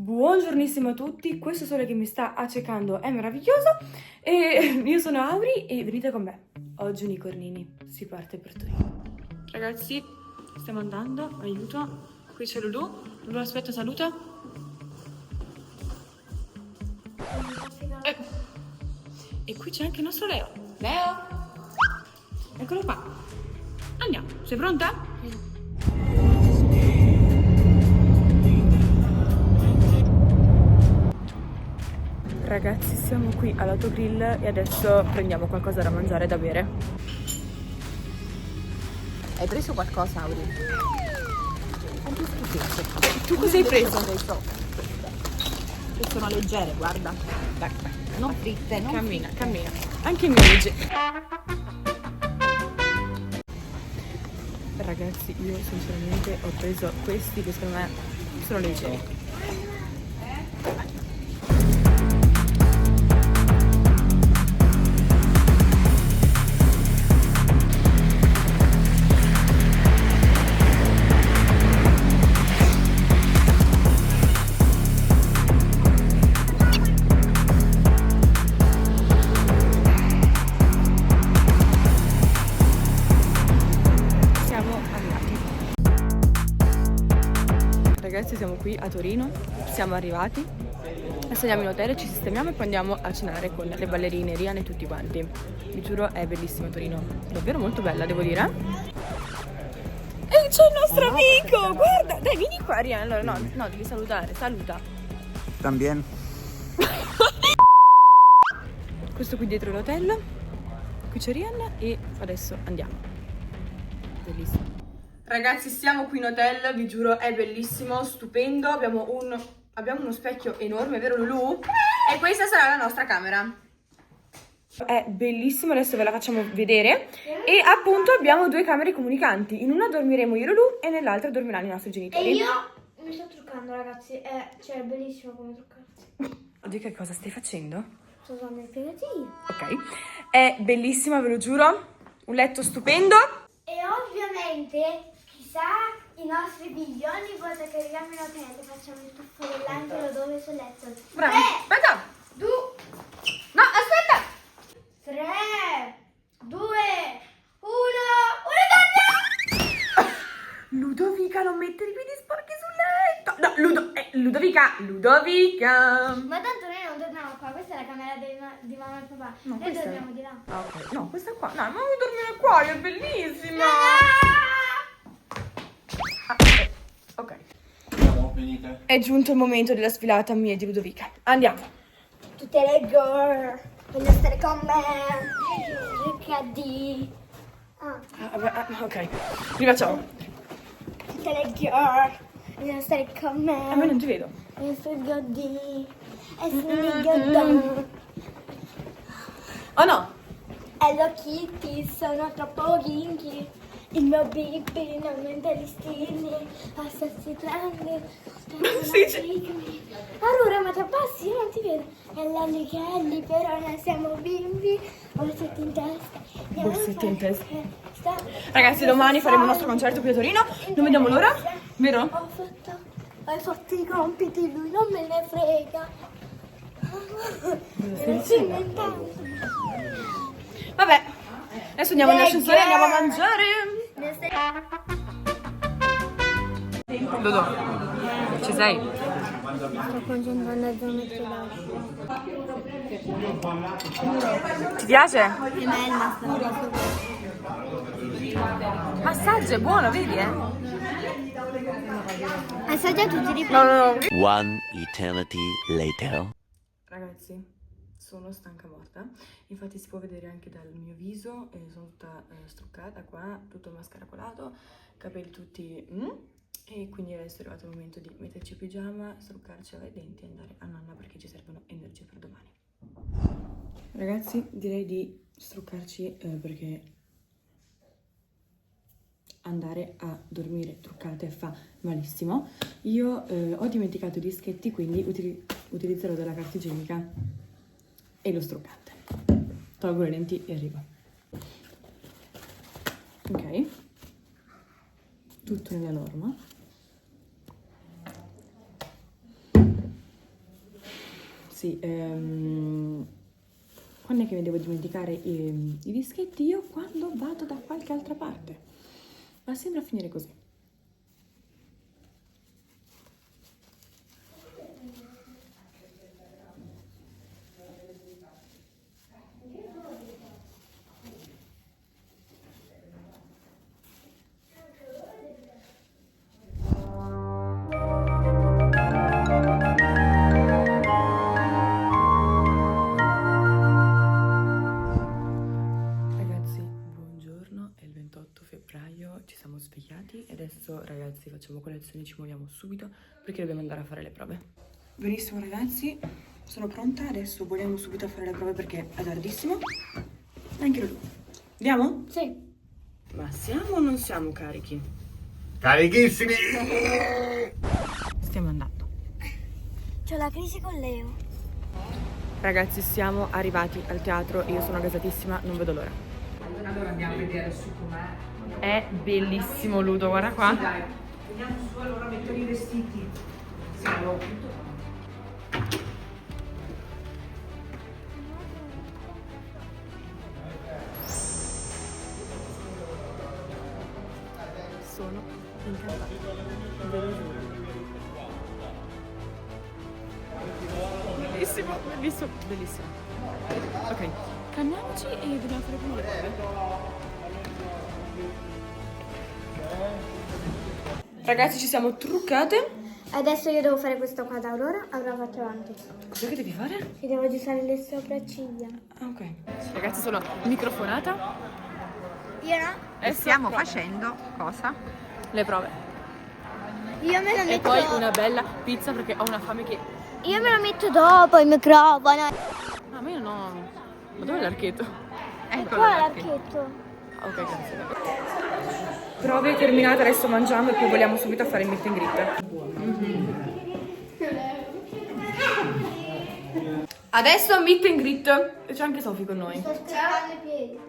Buongiornissimo a tutti, questo sole che mi sta accecando è meraviglioso e io sono Auri e venite con me. Oggi Unicornini, si parte per Torino. Ragazzi, stiamo andando, aiuto. Qui c'è Lulu. Lulu, aspetta, saluta. E qui c'è anche il nostro Leo. Leo! Eccolo qua. Andiamo, sei pronta? Ragazzi, siamo qui all'autogrill e adesso prendiamo qualcosa da mangiare e da bere. Hai preso qualcosa, Auri? Tu cosa hai preso? Che sono leggere, guarda. Dai, Non fritte, non cammina. Anche i miei legge. Ragazzi, io sinceramente ho preso questi che secondo me sono leggeri. Ragazzi, siamo qui a Torino, siamo arrivati, adesso andiamo in hotel, ci sistemiamo e poi andiamo a cenare con le ballerine, Rihanna e tutti quanti. Vi giuro, è bellissimo Torino, davvero molto bella, devo dire. E c'è il nostro amico, guarda, dai, vieni qua Rihanna, allora no, devi salutare, saluta. También. Questo qui dietro l'hotel, qui c'è Rihanna e adesso andiamo. Bellissimo. Ragazzi, siamo qui in hotel, vi giuro è bellissimo, stupendo, abbiamo uno specchio enorme, vero Lulu? E questa sarà la nostra camera. È bellissimo, adesso ve la facciamo vedere. E appunto abbiamo due camere comunicanti, in una dormiremo io e Lulu e nell'altra dormiranno i nostri genitori. E io mi sto truccando, ragazzi, cioè è bellissimo come truccarsi. Oggi che cosa stai facendo? Sto usando il piegativo. Ok, è bellissima, ve lo giuro, un letto stupendo. E ovviamente, chissà, i nostri video ogni volta che arriviamo in hotel facciamo il tuffo dell'angelo dove sul letto. Bravo, 3, aspetta! 2, No, aspetta! 3, 2, 1, una Ludovica, non mettere i piedi sporchi sul letto! No, Ludovica! Ma tanto noi non dormiamo qua, questa è la camera di mamma e papà. No, Noi questa è- dormiamo di là. Ah, ok. No, questa qua. No, ma vuoi dormire qua? È bellissima! Ok. Venite. È giunto il momento della sfilata mia e di Ludovica. Andiamo. Tutte le girl vogliono stare con me. Riccardi. Ok. Rifacciamo. Tutte le girl vogliono stare con me. A me non ti vedo. E sul godì. E sul godì. Oh no! Hello Kitty, sono troppo kinky. Il mio baby non mente gli stili. Assassi grande. Sì. Allora, ma ti abbassi, io non ti vedo. E l'anni Kelly, però noi siamo bimbi. Borsetti in testa. Borsetti in testa. Ragazzi, domani faremo il nostro concerto qui a Torino. Non vediamo l'ora, vero? Hai fatto i compiti, lui non me ne frega. stai Non si inventando. Vabbè, adesso andiamo in ascensore e andiamo a mangiare. Dodo, ci sei? Sto concentrando a mettere Ti piace? è bella Massaggio è buono, vedi assaggia tutti di No. One eternity later. Ragazzi, sono stanca morta. Infatti si può vedere anche dal mio viso, sono tutta struccata qua, tutto mascaracolato, capelli tutti... E quindi adesso è arrivato il momento di metterci il pigiama, struccarci i denti e andare a nanna perché ci servono energie per domani. Ragazzi, direi di struccarci perché andare a dormire truccate fa malissimo. Io ho dimenticato i dischetti, quindi utilizzerò della carta igienica e lo struccante. Tolgo le lenti e arrivo. Ok, tutto nella norma. ragazzi, quando è che mi devo dimenticare i dischetti? Io quando vado da qualche altra parte. Ma sembra finire così. Ci siamo svegliati e adesso ragazzi facciamo colazione, ci muoviamo subito perché dobbiamo andare a fare le prove. Benissimo ragazzi, sono pronta, adesso vogliamo subito a fare le prove perché è tardissimo. Anche lui. Andiamo? Sì. Ma siamo o non siamo carichi? Carichissimi! Stiamo andando. C'ho la crisi con Leo. Ragazzi siamo arrivati al teatro, io sono gasatissima, non vedo l'ora. Allora andiamo a vedere su com'è. È bellissimo Ludo, guarda qua. Dai, veniamo su, allora metto i vestiti. Siamo Sono incantata. Ve lo giuro. Bellissimo, bellissimo, bellissimo. Ok, calmiamoci e dobbiamo fare prima le prove. Ragazzi, ci siamo truccate. Adesso io devo fare questo qua da Aurora faccio avanti. Cos'è che devi fare? Che devo aggiustare le sopracciglia. Ah, ok. Ragazzi, sono microfonata. Io no? E stiamo facendo cosa? Le prove. Io me lo E metto poi una bella pizza perché ho una fame che... Io me lo metto dopo il microfono. Ah, ma io non ho... Ma dov'è l'archetto? Eccolo Qua l'archetto. l'archetto. Ok, grazie. Prove terminate, adesso mangiamo e poi vogliamo subito a fare il meet and greet. Adesso meet and greet. E c'è anche Sofì con noi. Sto scherzando i piedi.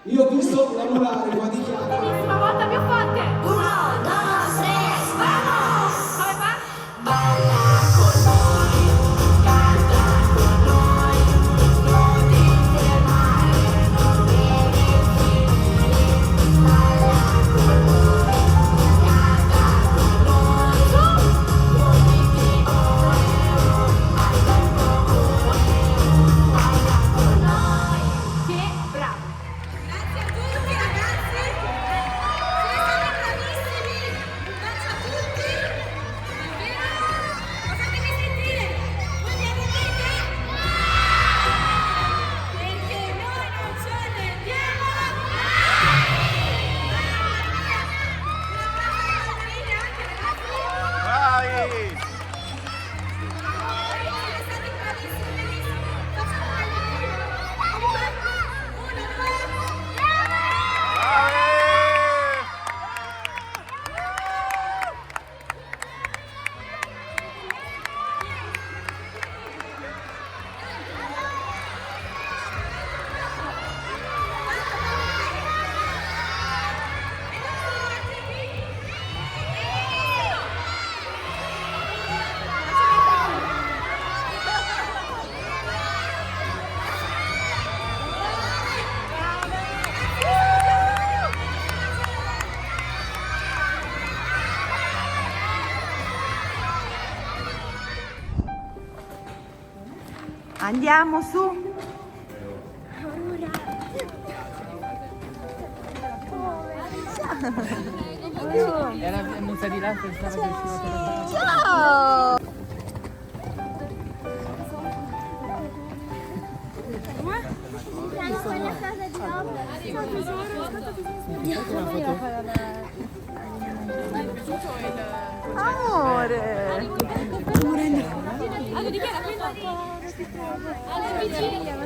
Io ho visto l'anulare qua di chiaro. L'ultima volta più forte. 1, 2, 3, vamos! Come fa? Balla con noi, canta con noi, goditi del mare, non devi finire. Balla con noi, canta con noi, goditi ore, balla con noi. Che bravo! Grazie a tutti ragazzi, siete stati bravissimi, un bacio a tutti, davvero, fatemi sentire, voi mi arrendete? Perché noi non ce ne andiamo Vai! siete stati bravissimi, bellissimi, facciamo un giro, 1, 2, 3. Andiamo su. Ciao. Amore.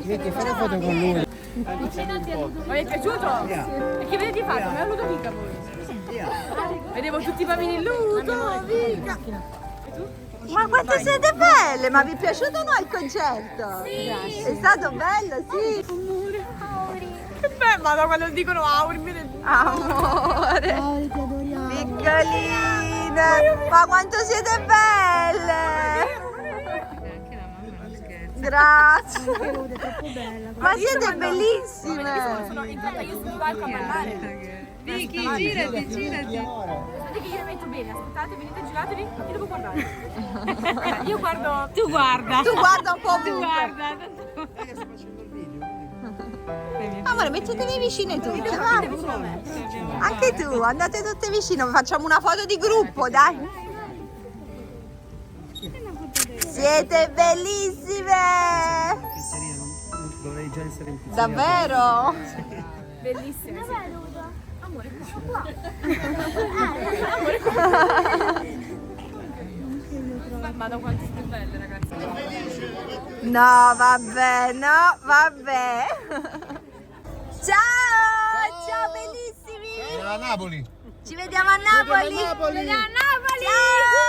Vedi, fare foto con lui. Ma vi è piaciuto? E che vedete fatto? Me Ludovica voi? Vedevo tutti i bambini in Ludovica. Ma quanto siete belle! Ma vi è piaciuto o no il concerto? Sì! È stato bello, sì! Che bello, ma quando dicono Auri, Amore! Ti adoriamo. Piccoline! Ma quanto siete belle! Grazie! Ma siete bellissime! sono entrata io sul palco a ballare. Vicky, girati, girati! Guardate che io la metto bene, aspettate, venite, giratevi, io devo guardare. Io guardo. Tu guarda. Tu guarda un po' Tu ovunque. guarda. Amore, mettetevi vicine tutte, va? Anche tu, andate tutte vicino, facciamo una foto di gruppo, dai! Siete bellissime! Dovrei già essere in pizzeria. Davvero? Bellissime. Amore, questo qua. Madonna quanto siete belle ragazzi. No, vabbè, no, vabbè. Ciao, ciao bellissimi. A Napoli! Ci vediamo a Napoli. Napoli. Ciao.